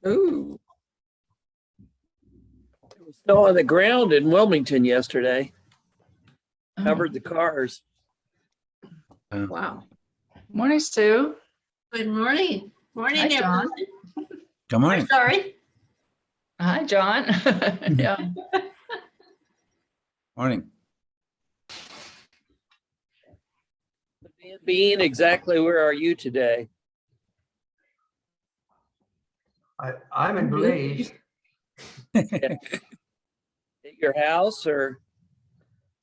Ooh. It was snow on the ground in Wilmington yesterday. Oh. Covered the cars. Wow. Morning, Sue. Good morning. Morning, Hi, John. everyone. Good morning. Sorry. Hi, John. Yeah. Morning. Bean, exactly where are you today? I'm in Belize. At your house or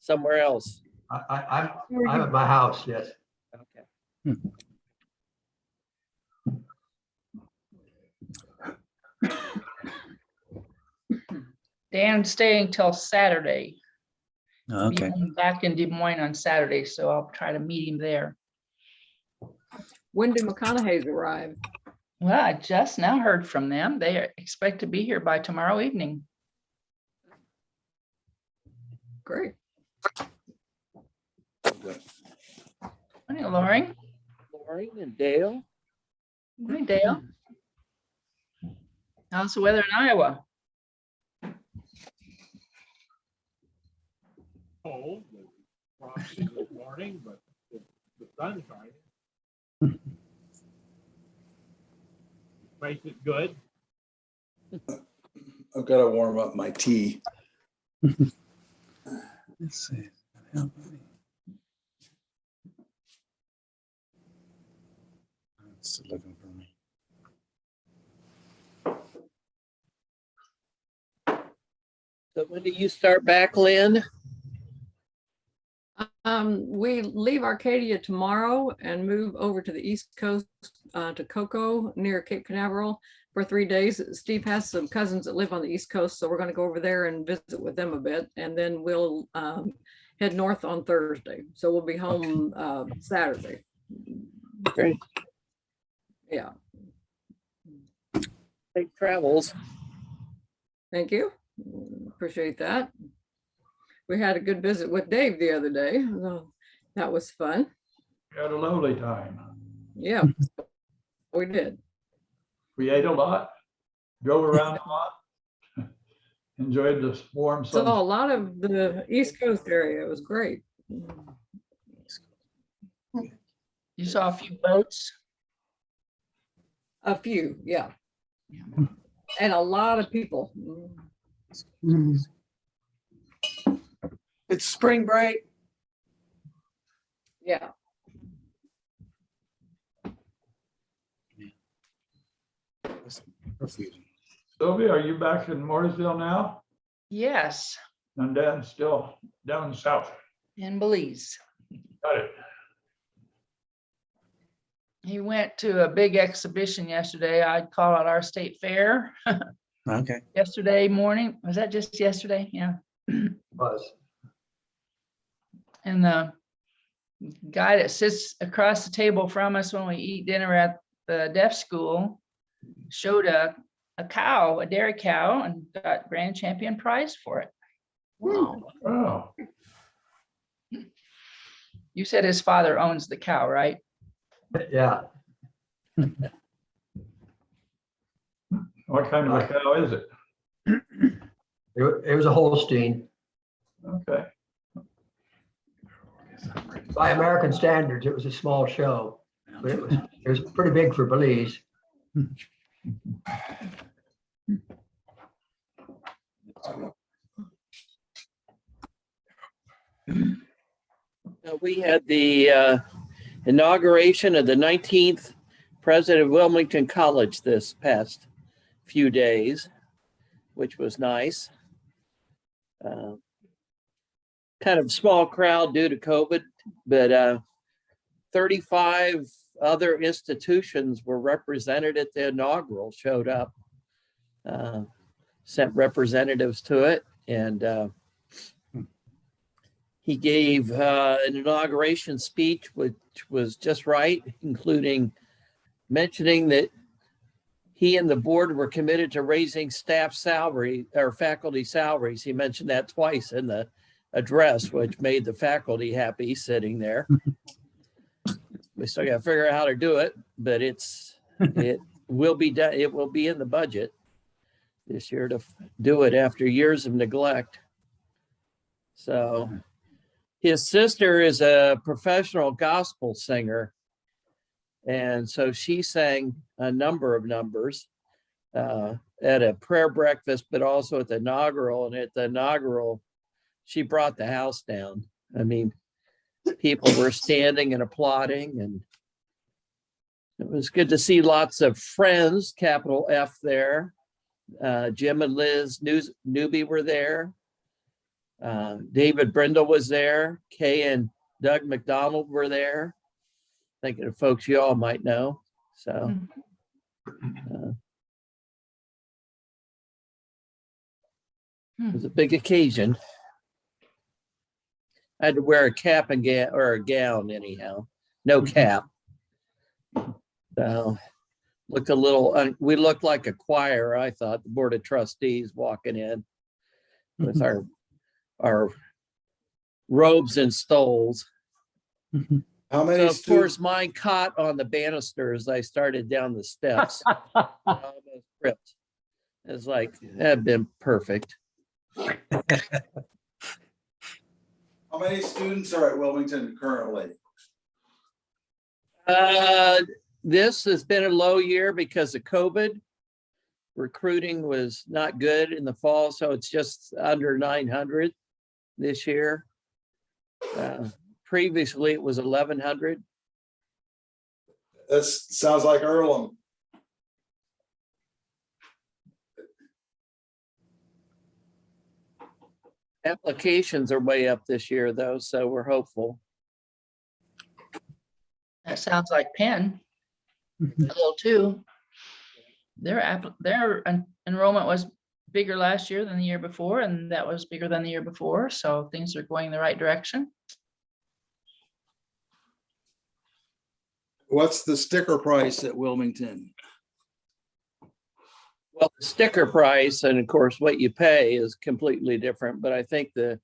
somewhere else? I'm at my house, yes. Okay. Dan's staying till Saturday. Okay. He's back in Des Moines on Saturday, so I'll try to meet him there. When do McConaughey's arrive? Well, I just now heard from them. They expect to be here by tomorrow evening. Great. Morning, Lori. Lori and Dale. Morning, Dale. How's the weather in Iowa? Cold, frosty this morning, but the sun's shining. Makes it good. I've got to warm up my tea. Let's see. It's looking for me. So when do you start back, Lynn? We leave Arcadia tomorrow and move over to the East Coast to Cocoa near Cape Canaveral for 3 days. Steve has some cousins that live on the East Coast, so we're going to go over there and visit with them a bit, and then we'll head north on Thursday. So we'll be home Saturday. Great. Yeah. Safe travels. Thank you. Appreciate that. We had a good visit with Dave the other day. So that was fun. Had a lovely time. Yeah, we did. We ate a lot, drove around a lot, enjoyed the warm Saw a sun. lot of the East Coast area. It was great. You saw a few boats. A few, yeah. And a lot of people. It's spring break. Yeah. Sylvia, are you back in Mooresville now? Yes, And Dan's still down south. in Belize. Got it. He went to a big exhibition yesterday. I'd call it our state fair. Okay. Yesterday morning. Was that just yesterday? Yeah. Was. And the guy that sits across the table from us when we eat dinner at the deaf school showed a cow, a dairy cow, and got grand champion prize for it. Wow. Oh, You said his father owns the cow, right? Yeah, what kind of a cow is it? it was a Holstein. Okay. By American standards, it was a small show, but it was pretty big for Belize. We had the inauguration of the 19th president of Wilmington College this past few days, which was nice. Kind of small crowd due to COVID, but 35 other institutions were represented at the inaugural, showed up, sent representatives to it, and he gave an inauguration speech, which was just right, including mentioning that he and the board were committed to raising staff salary or faculty salaries. He mentioned that twice in the address, which made the faculty happy sitting there. We still got to figure out how to do it, but will be done. It will be in the budget this year to do it after years of neglect. So his sister is a professional gospel singer. And so she sang a number of numbers at a prayer breakfast, but also at the inaugural. And at the inaugural, she brought the house down. I mean, people were standing and applauding, and it was good to see lots of friends, capital F there. Jim and Liz Newby were there. David Brindle was there. Kay and Doug McDonald were there. Thinking of folks you all might know. So it was a big occasion. I had to wear a cap and or a gown anyhow. No cap. So looked a little, we looked like a choir, I thought, the board of trustees walking in with our robes and stoles. How So many of course, students? mine caught on the banisters. I started down the steps. Almost tripped. It's like, that'd been perfect. How many students are at Wilmington currently? This has been a low year because of COVID. Recruiting was not good in the fall, so it's just under 900 this year. Previously, it was 1,100. That sounds like Earlham. Applications are way up this year, though, so we're hopeful. That sounds like Penn, a little too. Their enrollment was bigger last year than the year before, and that was bigger than the year before. So things are going the right direction. What's the sticker price at Wilmington? Well, the sticker price and of course what you pay is completely different, but I think the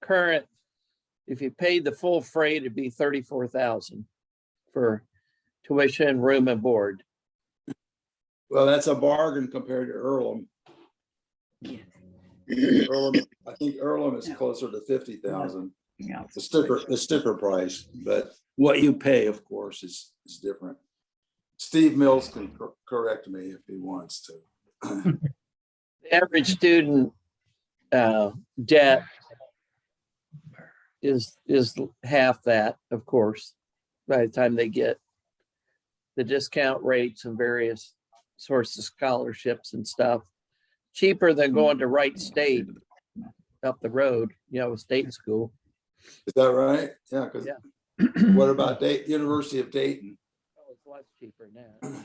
current, if you paid the full freight, it'd be $34,000 for tuition, room and board. Well, that's a bargain compared to Earlham. I think Earlham is closer to 50,000. Yeah. The sticker price, but what you pay, of course, is different. Steve Mills can correct me if he wants to. The average student debt is half that, of course, by the time they get the discount rates and various sorts of scholarships and stuff. Cheaper than going to Wright State up the road, state school. Is that right? Yeah, because what about University of Dayton? Oh, it's lots cheaper now.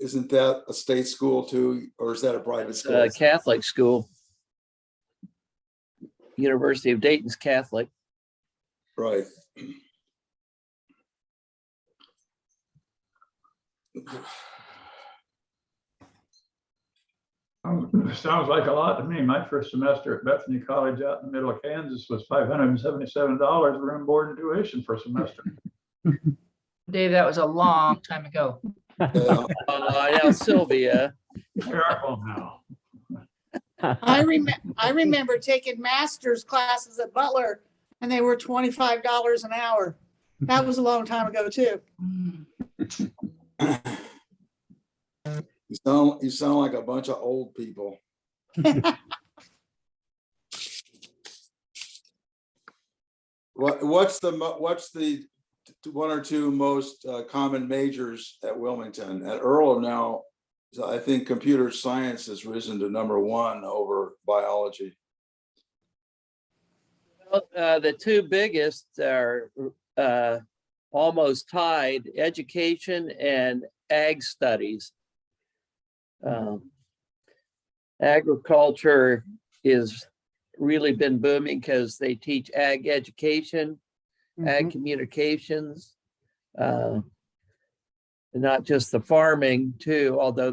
Isn't that a state school too, or is that a private school? Catholic school. University of Dayton's Catholic. Right. Sounds like a lot to me. My first semester at Bethany College out in the middle of Kansas was $577 room, board, and tuition for a semester. Dave, that was a long time ago. Yeah. Now Sylvia. Careful now. I remember taking master's classes at Butler and they were $25 an hour. That was a long time ago too. You sound like a bunch of old people. What's the one or two most common majors at Wilmington? At Earlham now, I think computer science has risen to #1 over biology. The two biggest are almost tied: education and ag studies. Agriculture is really been booming because they teach ag education, ag communications, and not just the farming too, although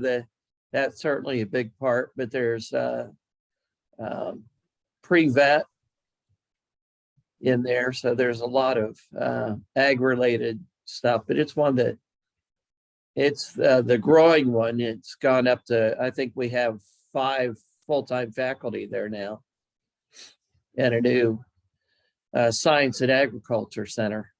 that's certainly a big part, but there's pre-vet, in there. So there's a lot of ag-related stuff, but it's one that it's the growing one. It's gone up to, I think we have 5 full-time faculty there now, and a new science and agriculture center.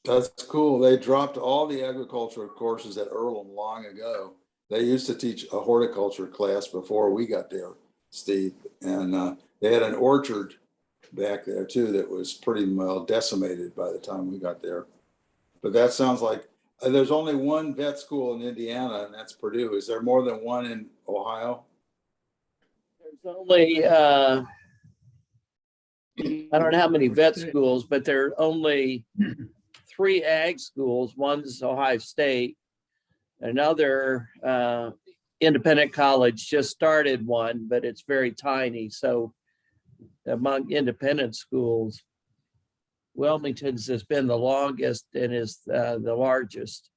That's cool. They dropped all the agriculture courses at Earlham long ago. They used to teach a horticulture class before we got there, Steve. And they had an orchard back there too that was pretty well decimated by the time we got there. But that sounds like there's only one vet school in Indiana, and that's Purdue. Is there more than one in Ohio? There's only, I don't know how many vet schools, but there are only 3 ag schools. One's Ohio State. Another independent college just started one, but it's very tiny. So among independent schools, Wilmington's has been the longest and is the largest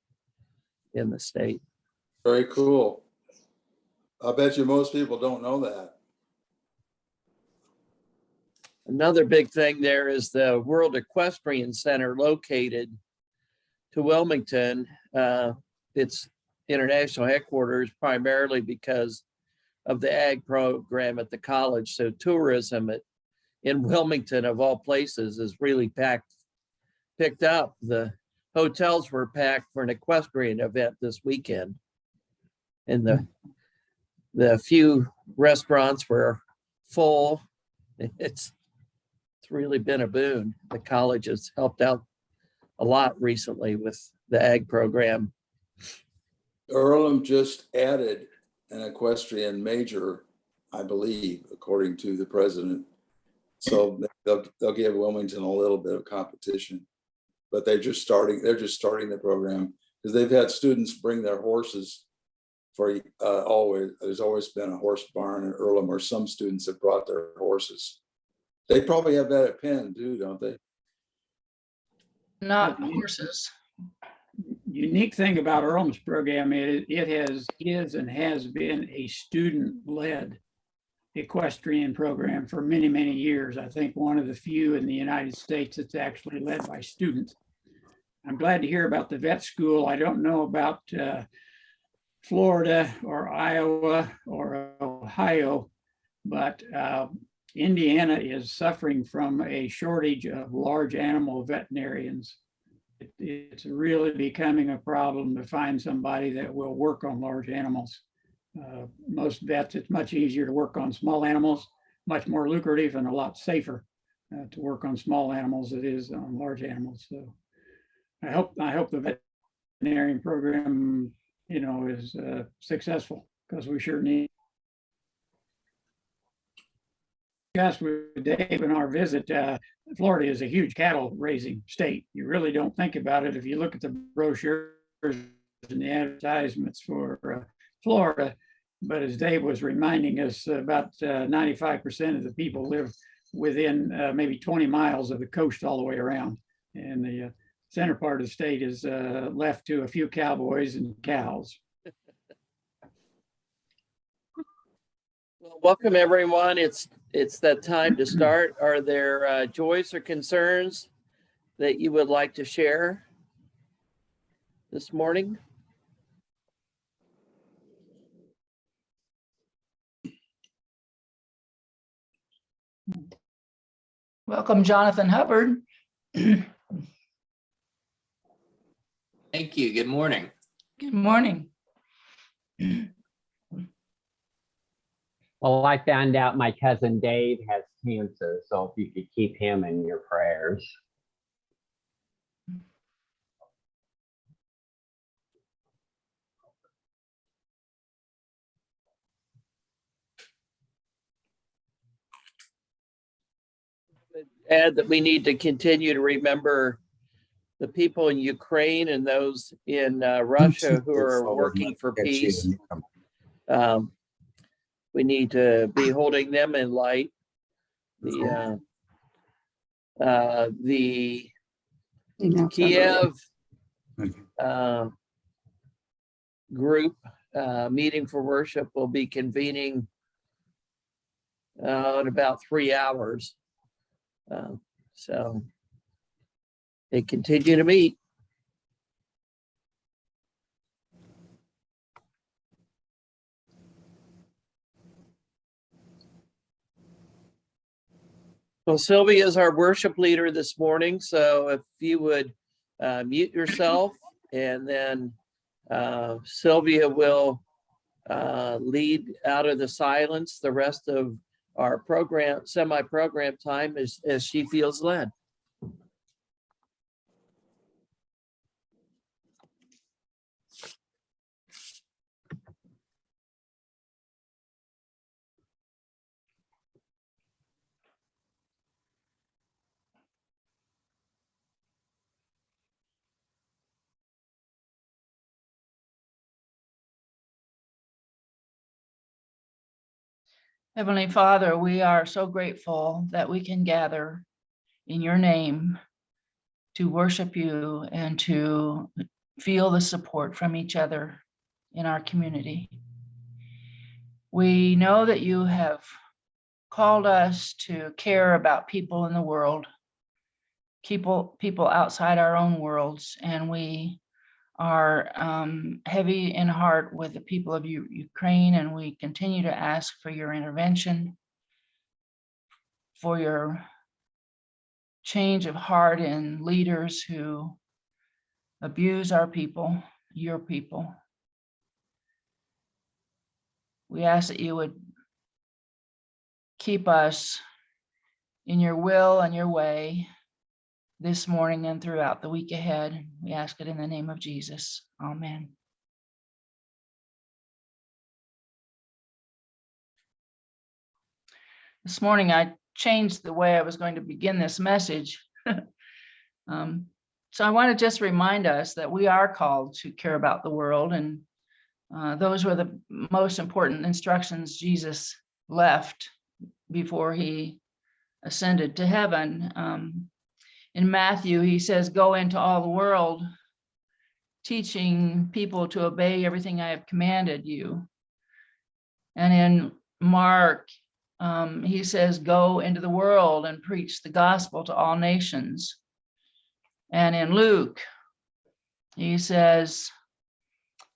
in the state. Very cool. I bet you most people don't know that. Another big thing there is the World Equestrian Center located to Wilmington. Its international headquarters primarily because of the ag program at the college. So tourism in Wilmington, of all places, is really picked up. The hotels were packed for an equestrian event this weekend, and the few restaurants were full. It's really been a boon. The college has helped out a lot recently with the ag program. Earlham just added an equestrian major, I believe, according to the president. So they'll give Wilmington a little bit of competition, but they're just starting the program because they've had students bring their horses for always. There's always been a horse barn in Earlham, or some students have brought their horses. They probably have that at Penn too, don't they? Not horses. Unique thing about Earlham's program is it is and has been a student-led equestrian program for many, many years. I think one of the few in the United States that's actually led by students. I'm glad to hear about the vet school. I don't know about Florida or Iowa or Ohio, but Indiana is suffering from a shortage of large animal veterinarians. It's really becoming a problem to find somebody that will work on large animals. Most vets, it's much easier to work on small animals, much more lucrative and a lot safer to work on small animals than it is on large animals. So I hope the veterinarian program, is successful, because we sure need. Discussed with Dave in our visit, Florida is a huge cattle raising state. You really don't think about it if you look at the brochures and the advertisements for Florida. But as Dave was reminding us, about 95% of the people live within maybe 20 miles of the coast all the way around. And the center part of the state is left to a few cowboys and cows. Well, welcome everyone. It's that time to start. Are there joys or concerns that you would like to share this morning? Welcome, Jonathan Hubbard. Thank you. Good morning. Good morning. Well, I found out my cousin Dave has cancer, so if you could keep him in your prayers. Add that we need to continue to remember the people in Ukraine and those in Russia who are working for peace. We need to be holding them in light. The Kiev group meeting for worship will be convening in about 3 hours. So they continue to meet. Well, Sylvia is our worship leader this morning, so if you would mute yourself, and then Sylvia will lead out of the silence the rest of our program, semi-program time as she feels led. Heavenly Father, we are so grateful that we can gather in your name to worship you and to feel the support from each other in our community. We know that you have called us to care about people in the world, people outside our own worlds, and we are heavy in heart with the people of Ukraine, and we continue to ask for your intervention, for your change of heart in leaders who abuse our people, your people. We ask that you would keep us in your will and your way this morning and throughout the week ahead. We ask it in the name of Jesus. Amen. This morning, I changed the way I was going to begin this message. So I want to just remind us that we are called to care about the world, and those were the most important instructions Jesus left before he ascended to heaven. In Matthew, he says, "Go into all the world, teaching people to obey everything I have commanded you." And in Mark, he says, "Go into the world and preach the gospel to all nations." And in Luke, he says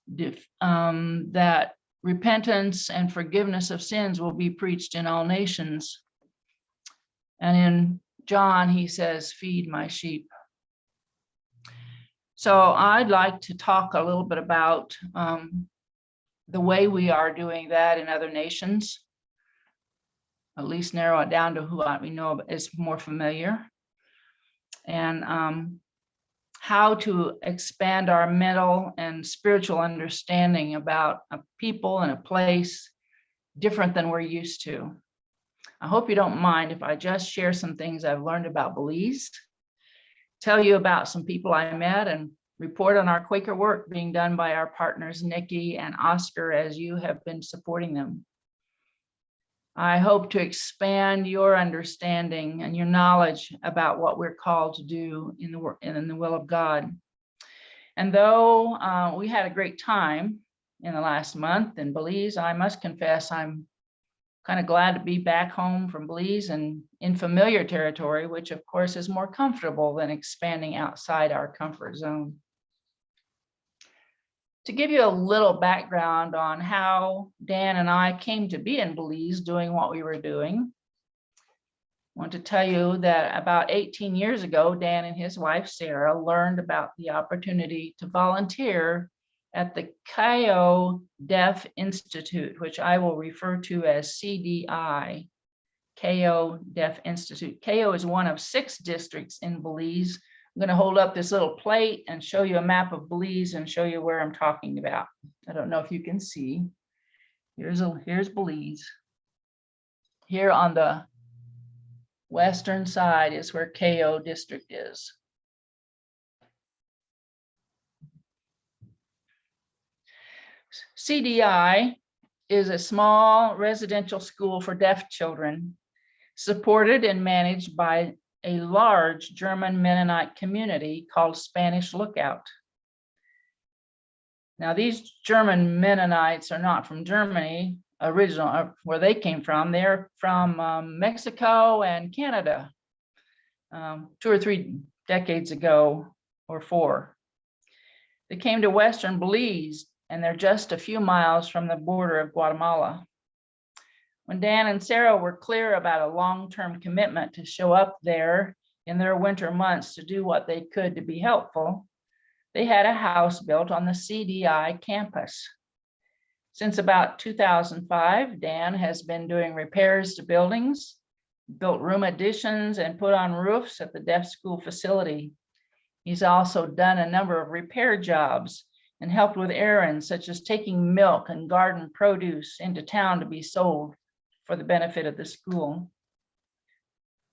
that repentance and forgiveness of sins will be preached in all nations. And in John, he says, "Feed my sheep." So I'd like to talk a little bit about the way we are doing that in other nations, at least narrow it down to who we know is more familiar, and how to expand our mental and spiritual understanding about a people and a place different than we're used to. I hope you don't mind if I just share some things I've learned about Belize, tell you about some people I met, and report on our Quaker work being done by our partners, Nikki and Oscar, as you have been supporting them. I hope to expand your understanding and your knowledge about what we're called to do in the will of God. And though we had a great time in the last month in Belize, I must confess I'm kind of glad to be back home from Belize and in familiar territory, which of course is more comfortable than expanding outside our comfort zone. To give you a little background on how Dan and I came to be in Belize doing what we were doing, I want to tell you that about 18 years ago, Dan and his wife, Sarah, learned about the opportunity to volunteer at the Cayo Deaf Institute, which I will refer to as CDI, Cayo Deaf Institute. Cayo is one of 6 districts in Belize. I'm going to hold up this little plate and show you a map of Belize and show you where I'm talking about. I don't know if you can see. Here's Belize. Here on the western side is where Cayo district is. CDI is a small residential school for deaf children, supported and managed by a large German Mennonite community called Spanish Lookout. Now, these German Mennonites are not from Germany, where they came from. They're from Mexico and Canada. 2 or 3 decades ago, or 4. They came to Western Belize, and they're just a few miles from the border of Guatemala. When Dan and Sarah were clear about a long-term commitment to show up there in their winter months to do what they could to be helpful, they had a house built on the CDI campus. Since about 2005, Dan has been doing repairs to buildings, built room additions, and put on roofs at the deaf school facility. He's also done a number of repair jobs and helped with errands such as taking milk and garden produce into town to be sold for the benefit of the school.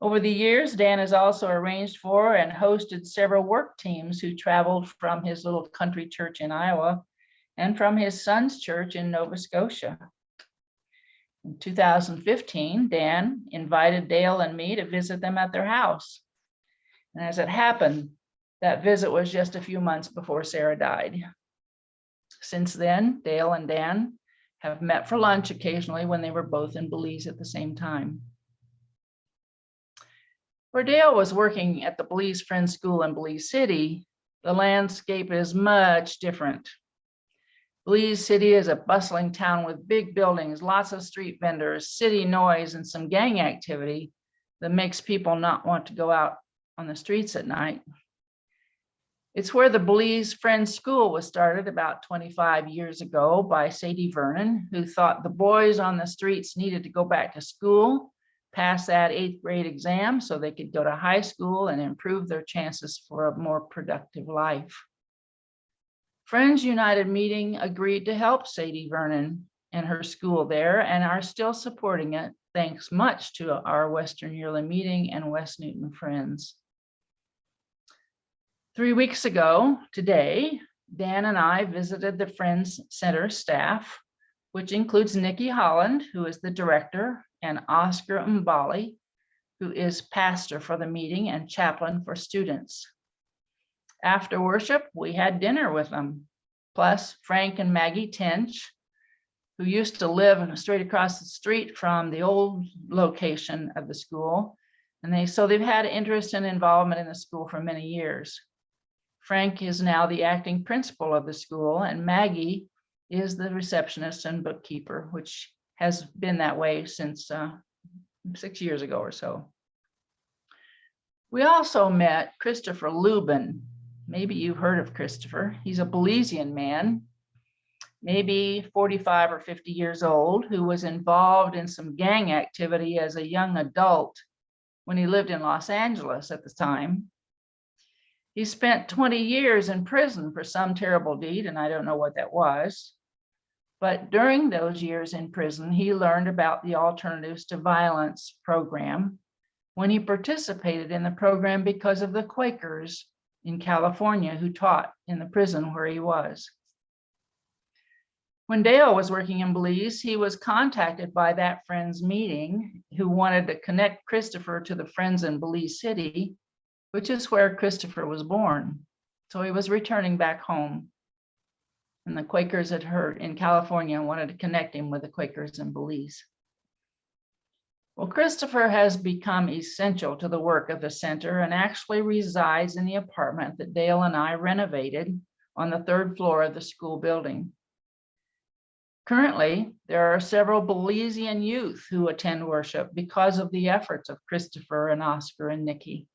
Over the years, Dan has also arranged for and hosted several work teams who traveled from his little country church in Iowa and from his son's church in Nova Scotia. In 2015, Dan invited Dale and me to visit them at their house. And as it happened, that visit was just a few months before Sarah died. Since then, Dale and Dan have met for lunch occasionally when they were both in Belize at the same time. Where Dale was working at the Belize Friends School in Belize City, the landscape is much different. Belize City is a bustling town with big buildings, lots of street vendors, city noise, and some gang activity that makes people not want to go out on the streets at night. It's where the Belize Friends School was started about 25 years ago by Sadie Vernon, who thought the boys on the streets needed to go back to school, pass that 8th grade exam so they could go to high school and improve their chances for a more productive life. Friends United Meeting agreed to help Sadie Vernon and her school there and are still supporting it, thanks much to our Western Yearly Meeting and West Newton Friends. 3 weeks ago today, Dan and I visited the Friends Center staff, which includes Nikki Holland, who is the director, and Oscar Mbali, who is pastor for the meeting and chaplain for students. After worship, we had dinner with them, plus Frank and Maggie Tench, who used to live straight across the street from the old location of the school. And they've had interest and involvement in the school for many years. Frank is now the acting principal of the school, and Maggie is the receptionist and bookkeeper, which has been that way since 6 years ago or so. We also met Christopher Lubin. Maybe you've heard of Christopher. He's a Belizean man, maybe 45 or 50 years old, who was involved in some gang activity as a young adult when he lived in Los Angeles at the time. He spent 20 years in prison for some terrible deed, and I don't know what that was. But during those years in prison, he learned about the Alternatives to Violence program when he participated in the program because of the Quakers in California who taught in the prison where he was. When Dale was working in Belize, he was contacted by that Friends meeting who wanted to connect Christopher to the Friends in Belize City, which is where Christopher was born. So he was returning back home. And the Quakers had heard in California and wanted to connect him with the Quakers in Belize. Well, Christopher has become essential to the work of the center and actually resides in the apartment that Dale and I renovated on the 3rd floor of the school building. Currently, there are several Belizean youth who attend worship because of the efforts of Christopher and Oscar and Nikki.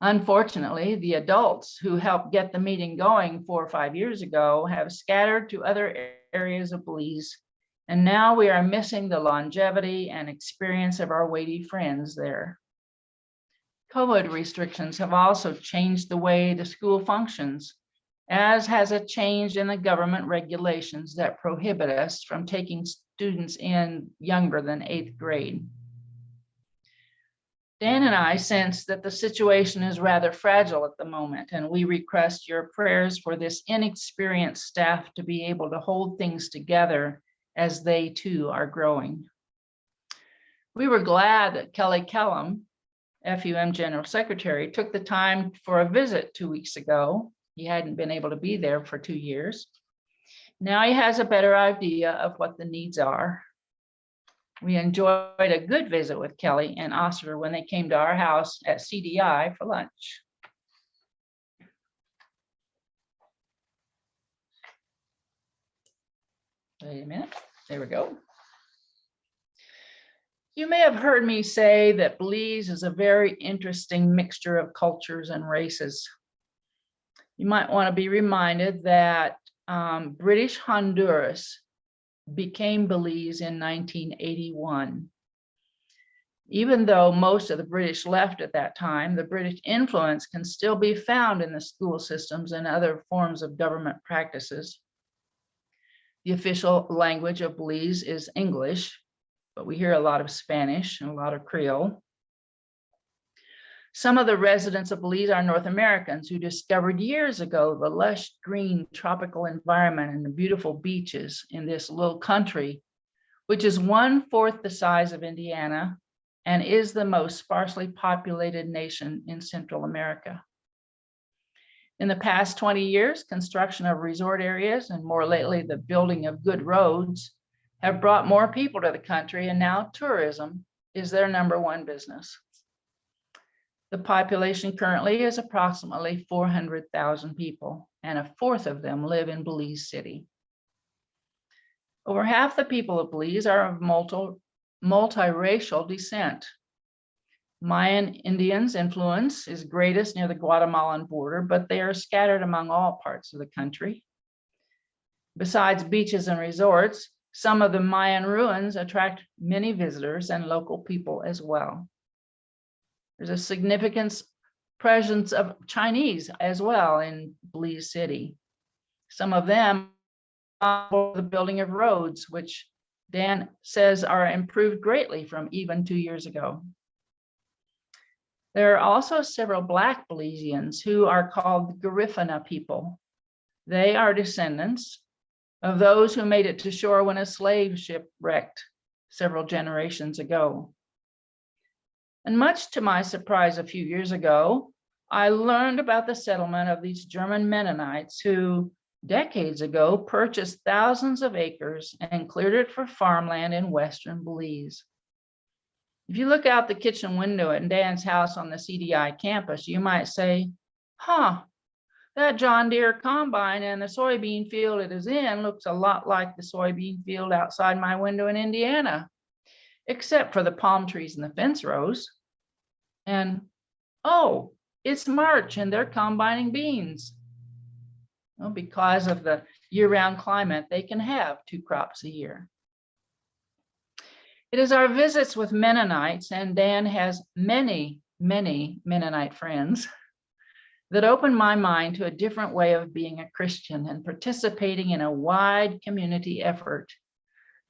Unfortunately, the adults who helped get the meeting going 4 or 5 years ago have scattered to other areas of Belize, and now we are missing the longevity and experience of our weighty friends there. COVID restrictions have also changed the way the school functions, as has a change in the government regulations that prohibit us from taking students in younger than 8th grade. Dan and I sense that the situation is rather fragile at the moment, and we request your prayers for this inexperienced staff to be able to hold things together as they too are growing. We were glad that Kelly Kellum, FUM General Secretary, took the time for a visit 2 weeks ago. He hadn't been able to be there for 2 years. Now he has a better idea of what the needs are. We enjoyed a good visit with Kelly and Oscar when they came to our house at CDI for lunch. Wait a minute, there we go. You may have heard me say that Belize is a very interesting mixture of cultures and races. You might want to be reminded that British Honduras became Belize in 1981. Even though most of the British left at that time, the British influence can still be found in the school systems and other forms of government practices. The official language of Belize is English, but we hear a lot of Spanish and a lot of Creole. Some of the residents of Belize are North Americans who discovered years ago the lush green tropical environment and the beautiful beaches in this little country, which is 1/4 the size of Indiana and is the most sparsely populated nation in Central America. In the past 20 years, construction of resort areas and more lately the building of good roads have brought more people to the country, and now tourism is their #1 business. The population currently is approximately 400,000 people, and 1/4 of them live in Belize City. Over half the people of Belize are of multiracial descent. Mayan Indians' influence is greatest near the Guatemalan border, but they are scattered among all parts of the country. Besides beaches and resorts, some of the Mayan ruins attract many visitors and local people as well. There's a significant presence of Chinese as well in Belize City. Some of them are the building of roads, which Dan says are improved greatly from even 2 years ago. There are also several Black Belizeans who are called the Garifuna people. They are descendants of those who made it to shore when a slave ship wrecked several generations ago. And much to my surprise, a few years ago, I learned about the settlement of these German Mennonites who decades ago purchased thousands of acres and cleared it for farmland in western Belize. If you look out the kitchen window at Dan's house on the CDI campus, you might say, huh, that John Deere combine and the soybean field it is in looks a lot like the soybean field outside my window in Indiana, except for the palm trees and the fence rows. And, oh, it's March and they're combining beans. Well, because of the year-round climate, they can have 2 crops a year. It is our visits with Mennonites, and Dan has many, many Mennonite friends, that opened my mind to a different way of being a Christian and participating in a wide community effort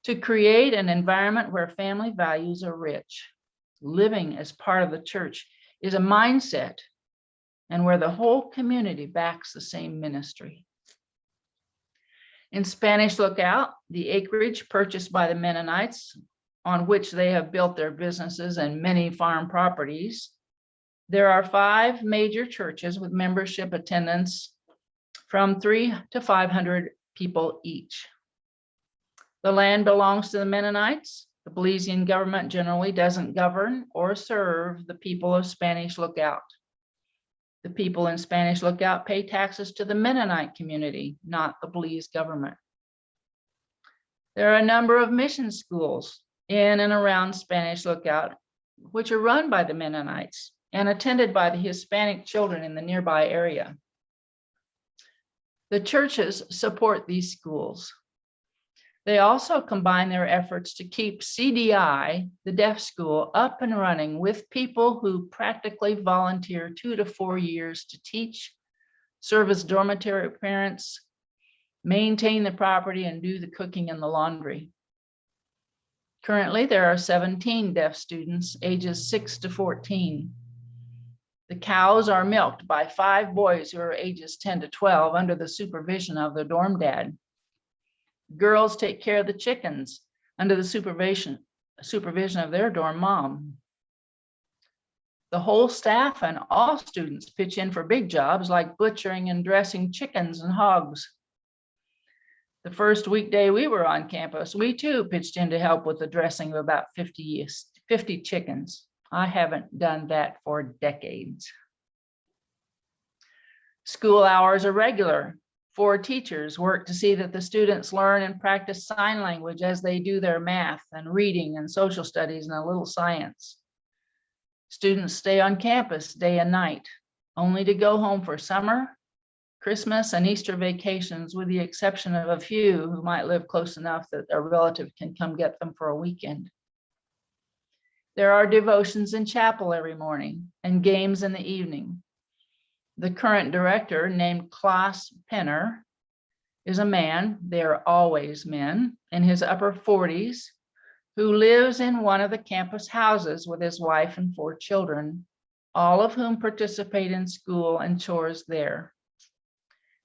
to create an environment where family values are rich. Living as part of the church is a mindset, and where the whole community backs the same ministry. In Spanish Lookout, the acreage purchased by the Mennonites, on which they have built their businesses and many farm properties, there are 5 major churches with membership attendance from 300 to 500 people each. The land belongs to the Mennonites. The Belizean government generally doesn't govern or serve the people of Spanish Lookout. The people in Spanish Lookout pay taxes to the Mennonite community, not the Belize government. There are a number of mission schools in and around Spanish Lookout, which are run by the Mennonites and attended by the Hispanic children in the nearby area. The churches support these schools. They also combine their efforts to keep CDI, the deaf school, up and running with people who practically volunteer 2 to 4 years to teach, serve as dormitory parents, maintain the property, and do the cooking and the laundry. Currently, there are 17 deaf students ages 6 to 14. The cows are milked by 5 boys who are ages 10 to 12 under the supervision of their dorm dad. Girls take care of the chickens under the supervision of their dorm mom. The whole staff and all students pitch in for big jobs like butchering and dressing chickens and hogs. The first weekday we were on campus, we too pitched in to help with the dressing of about 50 chickens. I haven't done that for decades. School hours are regular. 4 teachers work to see that the students learn and practice sign language as they do their math and reading and social studies and a little science. Students stay on campus day and night, only to go home for summer, Christmas, and Easter vacations, with the exception of a few who might live close enough that a relative can come get them for a weekend. There are devotions in chapel every morning and games in the evening. The current director, named Klaus Penner, is a man, they are always men, in his upper 40s, who lives in one of the campus houses with his wife and 4 children, all of whom participate in school and chores there.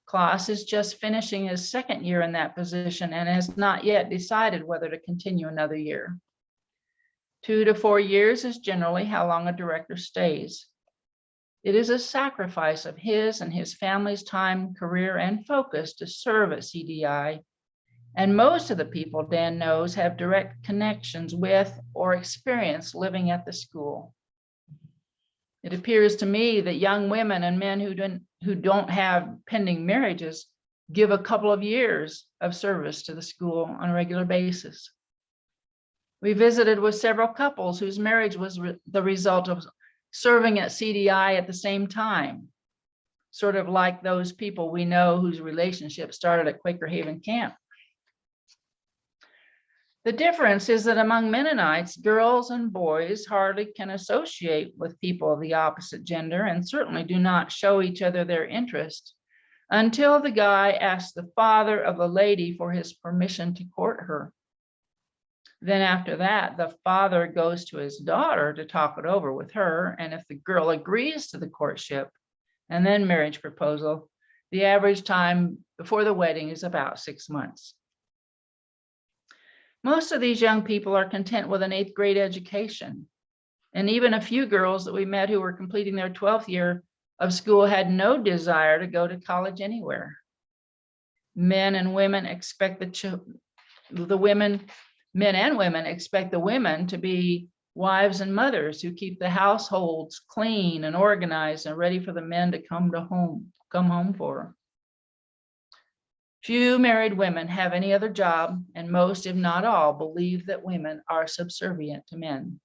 Klaus is just finishing his 2nd year in that position and has not yet decided whether to continue another year. 2 to 4 years is generally how long a director stays. It is a sacrifice of his and his family's time, career, and focus to serve at CDI. And most of the people Dan knows have direct connections with or experience living at the school. It appears to me that young women and men who don't have pending marriages give a couple of years of service to the school on a regular basis. We visited with several couples whose marriage was the result of serving at CDI at the same time, sort of like those people we know whose relationship started at Quaker Haven Camp. The difference is that among Mennonites, girls and boys hardly can associate with people of the opposite gender and certainly do not show each other their interest until the guy asks the father of the lady for his permission to court her. Then after that, the father goes to his daughter to talk it over with her, and if the girl agrees to the courtship and then marriage proposal, the average time before the wedding is about 6 months. Most of these young people are content with an 8th grade education, and even a few girls that we met who were completing their 12th year of school had no desire to go to college anywhere. Men and women expect men and women expect the women to be wives and mothers who keep the households clean and organized and ready for the men to come home for. Few married women have any other job, and most, if not all, believe that women are subservient to men.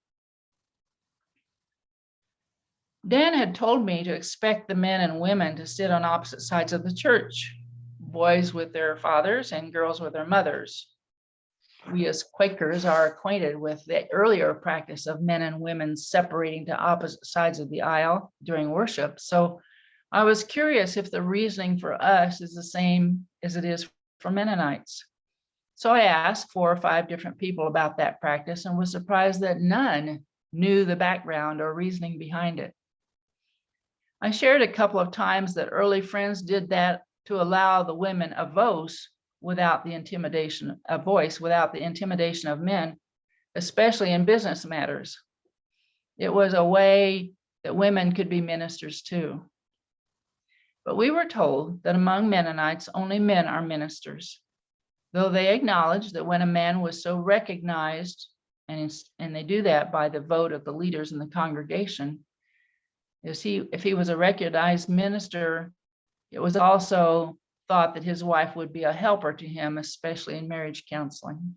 Dan had told me to expect the men and women to sit on opposite sides of the church, boys with their fathers and girls with their mothers. We as Quakers are acquainted with the earlier practice of men and women separating to opposite sides of the aisle during worship. So I was curious if the reasoning for us is the same as it is for Mennonites. So I asked 4 or 5 different people about that practice and was surprised that none knew the background or reasoning behind it. I shared a couple of times that early friends did that to allow the women a voice without the intimidation of men, especially in business matters. It was a way that women could be ministers too. But we were told that among Mennonites, only men are ministers, though they acknowledge that when a man was so recognized, and they do that by the vote of the leaders in the congregation, if he was a recognized minister, it was also thought that his wife would be a helper to him, especially in marriage counseling.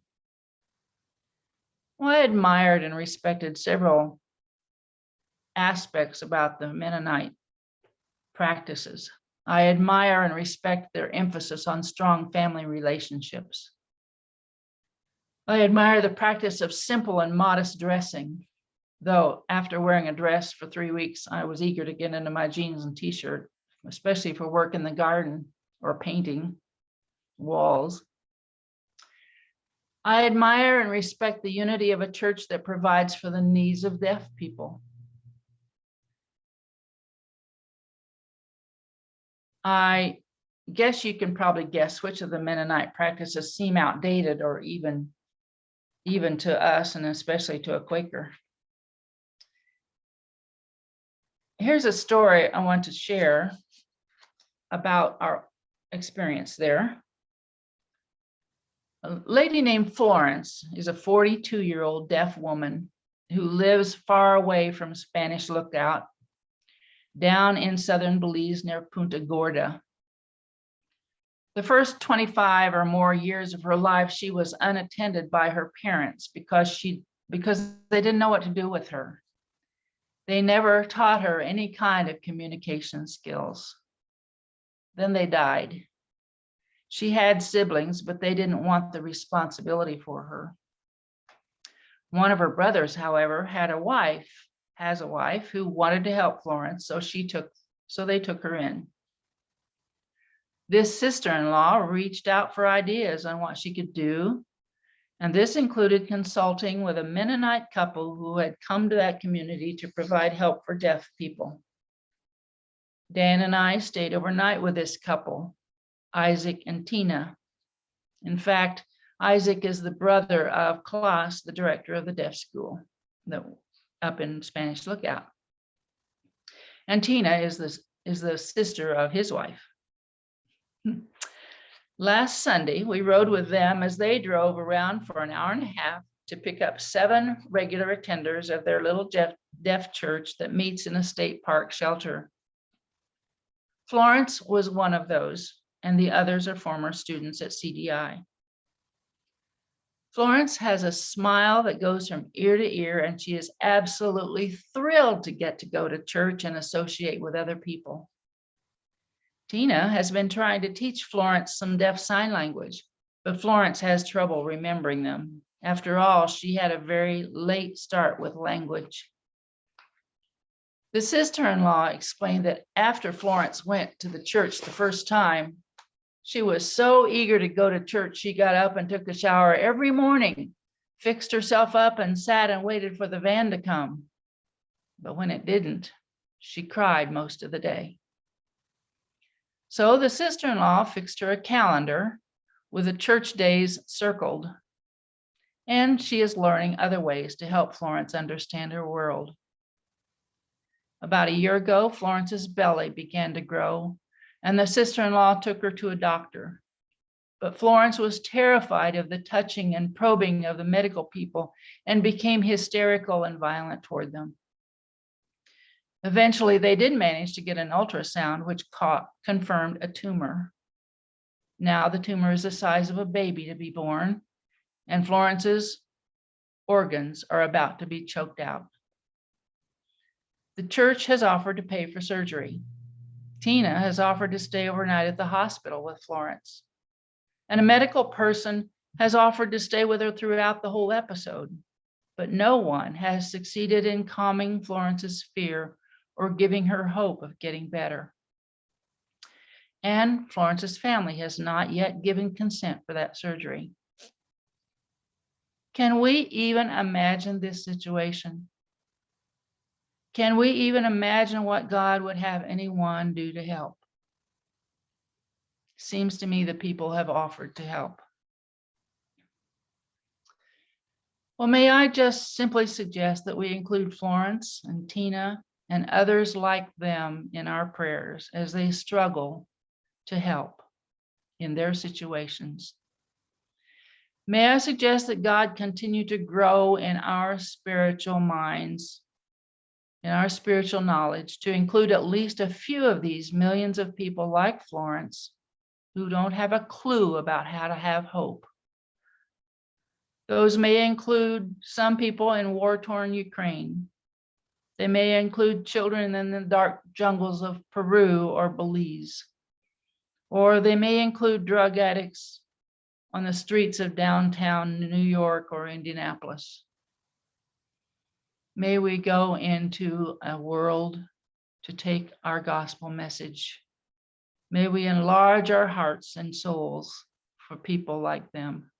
Well, I admired and respected several aspects about the Mennonite practices. I admire and respect their emphasis on strong family relationships. I admire the practice of simple and modest dressing, though after wearing a dress for 3 weeks, I was eager to get into my jeans and t-shirt, especially for work in the garden or painting walls. I admire and respect the unity of a church that provides for the needs of deaf people. I guess you can probably guess which of the Mennonite practices seem outdated or even to us, and especially to a Quaker. Here's a story I want to share about our experience there. A lady named Florence is a 42-year-old deaf woman who lives far away from Spanish Lookout down in southern Belize near Punta Gorda. The first 25 or more years of her life, she was unattended by her parents because they didn't know what to do with her. They never taught her any kind of communication skills. Then they died. She had siblings, but they didn't want the responsibility for her. One of her brothers, however, has a wife who wanted to help Florence, so they took her in. This sister-in-law reached out for ideas on what she could do, and this included consulting with a Mennonite couple who had come to that community to provide help for deaf people. Dan and I stayed overnight with this couple, Isaac and Tina. In fact, Isaac is the brother of Klaas, the director of the deaf school up in Spanish Lookout. And Tina is the sister of his wife. Last Sunday, we rode with them as they drove around for an hour and a half to pick up 7 regular attenders of their little deaf church that meets in a state park shelter. Florence was one of those, and the others are former students at CDI. Florence has a smile that goes from ear to ear, and she is absolutely thrilled to get to go to church and associate with other people. Tina has been trying to teach Florence some deaf sign language, but Florence has trouble remembering them. After all, she had a very late start with language. The sister-in-law explained that after Florence went to the church the first time, she was so eager to go to church, she got up and took a shower every morning, fixed herself up and sat and waited for the van to come. But when it didn't, she cried most of the day. So the sister-in-law fixed her a calendar with the church days circled, and she is learning other ways to help Florence understand her world. About a year ago, Florence's belly began to grow, and the sister-in-law took her to a doctor. But Florence was terrified of the touching and probing of the medical people and became hysterical and violent toward them. Eventually, they did manage to get an ultrasound, which confirmed a tumor. Now the tumor is the size of a baby to be born, and Florence's organs are about to be choked out. The church has offered to pay for surgery. Tina has offered to stay overnight at the hospital with Florence. And a medical person has offered to stay with her throughout the whole episode. But no one has succeeded in calming Florence's fear or giving her hope of getting better. And Florence's family has not yet given consent for that surgery. Can we even imagine this situation? Can we even imagine what God would have anyone do to help? Seems to me that people have offered to help. Well, may I just simply suggest that we include Florence and Tina and others like them in our prayers as they struggle to help in their situations. May I suggest that God continue to grow in our spiritual minds, in our spiritual knowledge, to include at least a few of these millions of people like Florence who don't have a clue about how to have hope. Those may include some people in war-torn Ukraine. They may include children in the dark jungles of Peru or Belize. Or they may include drug addicts on the streets of downtown New York or Indianapolis. May we go into a world to take our gospel message. May we enlarge our hearts and souls for people like them.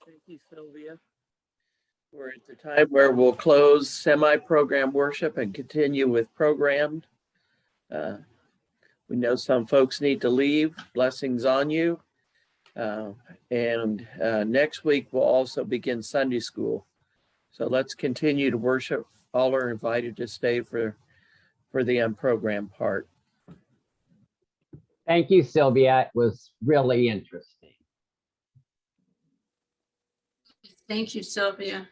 Thank you, Sylvia. We're at the time where we'll close semi-program worship and continue with programmed. We know some folks need to leave. Blessings on you. And next week we'll also begin Sunday school. So let's continue to worship. All are invited to stay for the unprogrammed part. Thank you, Sylvia. It was really interesting. Thank you, Sylvia.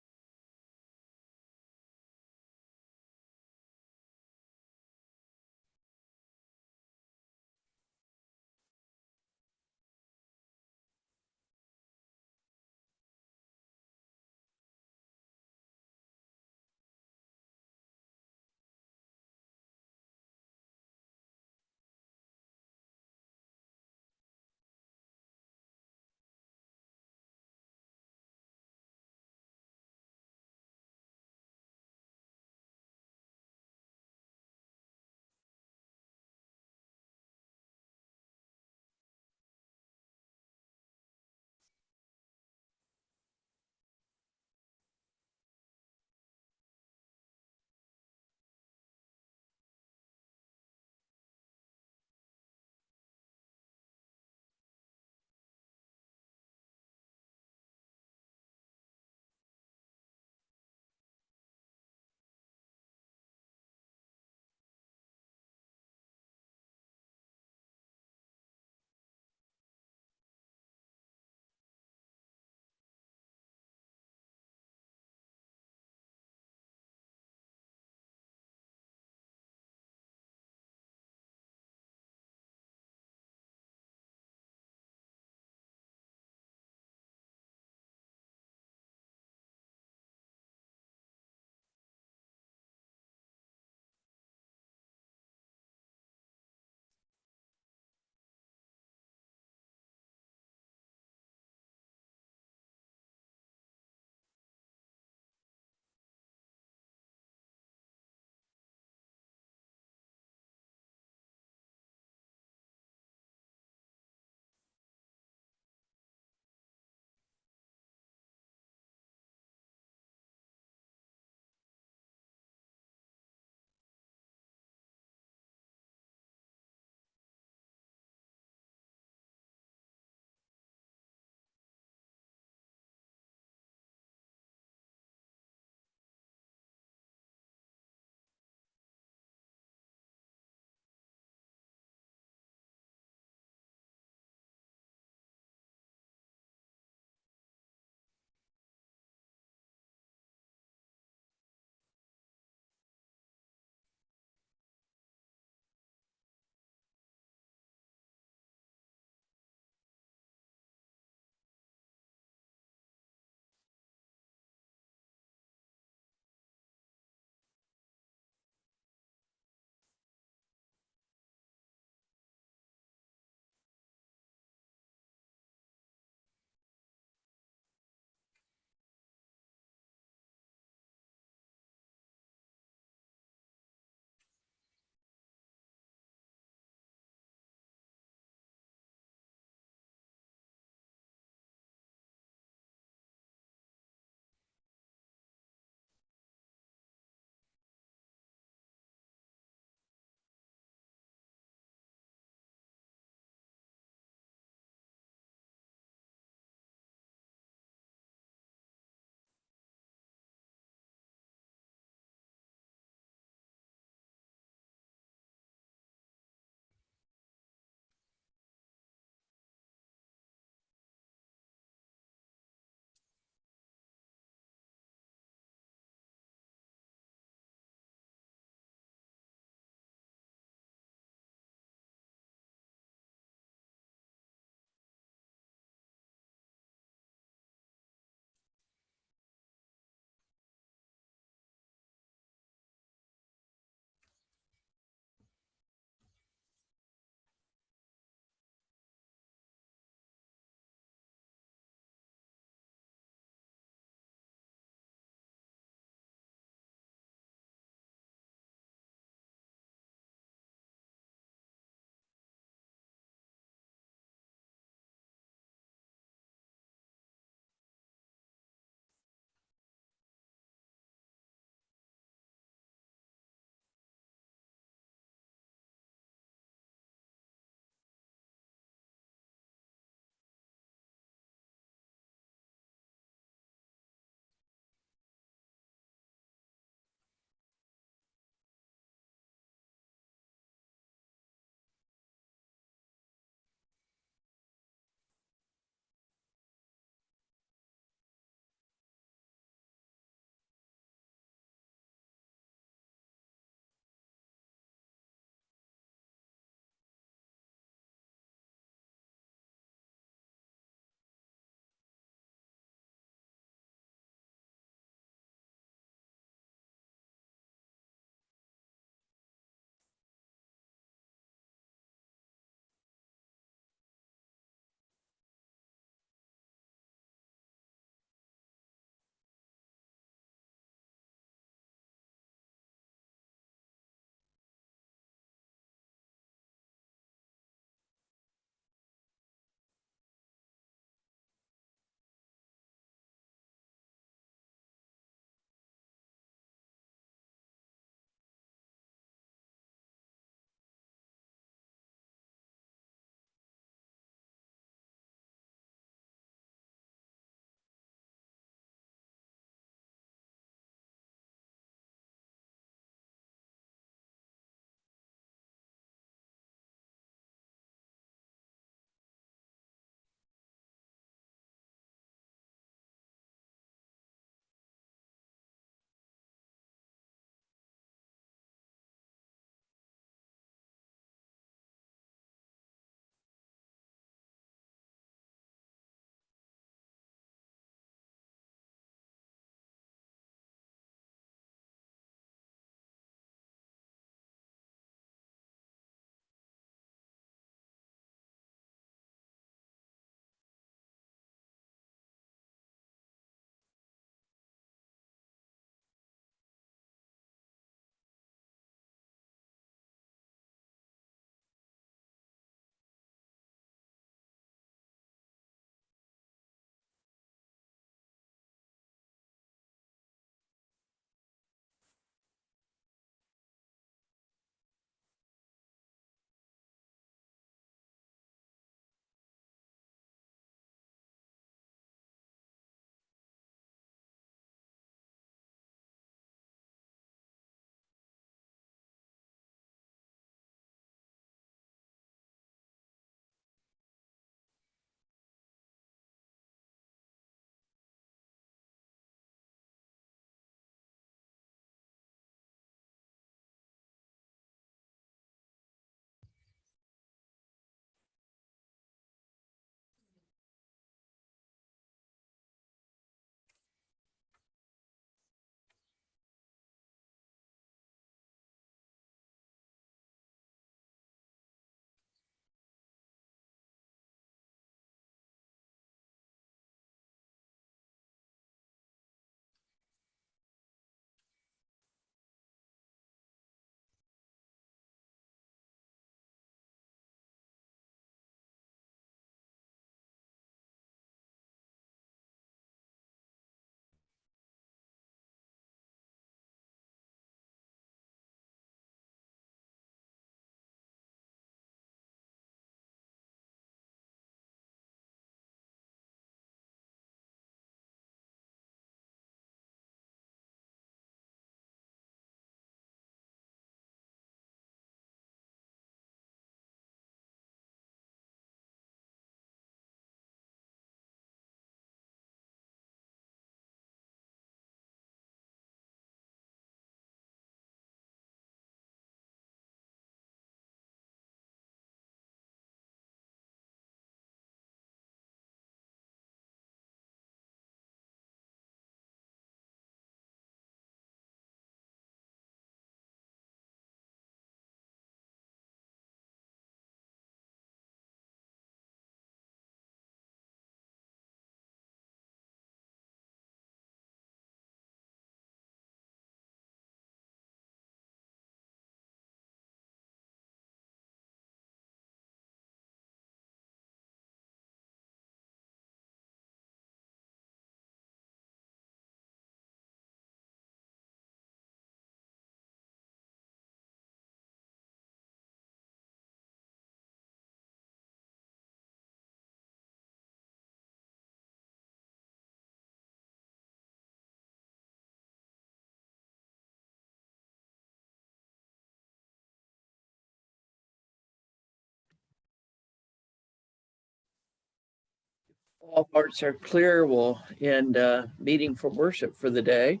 All hearts are clear. We'll end meeting for worship for the day.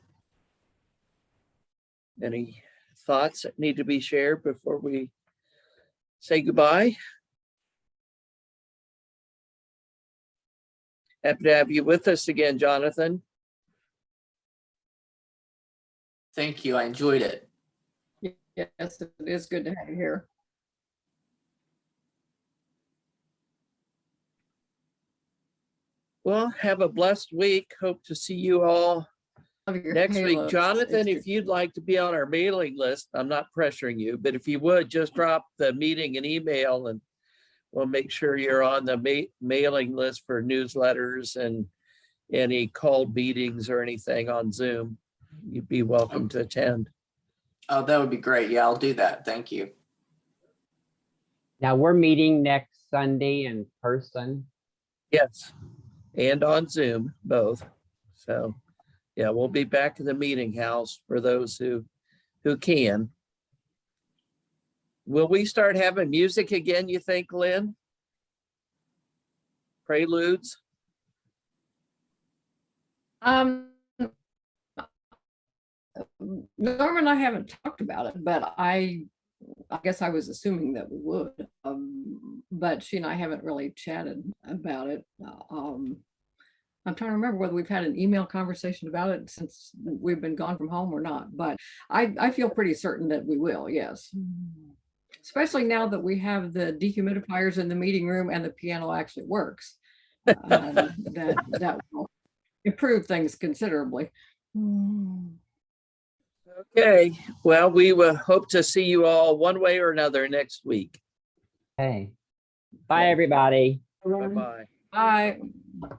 Any thoughts that need to be shared before we say goodbye? Happy to have you with us again, Jonathan. Thank you. I enjoyed it. Yes, it is good to have you here. Well, have a blessed week. Hope to see you all Love your next week. halos. Jonathan, It's if you'd like to be on our mailing list, I'm not pressuring you, but if you would, just drop the meeting an email and we'll make sure you're on the mailing list for newsletters and any called meetings or anything on Zoom. You'd be welcome to attend. Oh, that would be great. Yeah, I'll do that. Thank you. Now we're meeting next Sunday in person. Yes, and on Zoom, both. So, yeah, we'll be back in the meeting house for those who can. Will we start having music again, you think, Lynn? Preludes? Norma and I haven't talked about it, but I guess I was assuming that we would. But she and I haven't really chatted about it. I'm trying to remember whether we've had an email conversation about it since we've been gone from home or not, but I feel pretty certain that we will, yes. Especially now that we have the dehumidifiers in the meeting room and the piano actually works. That will improve things considerably. Okay, well, we will hope to see you all one way or another next week. Hey, bye, everybody. Bye-bye. Bye.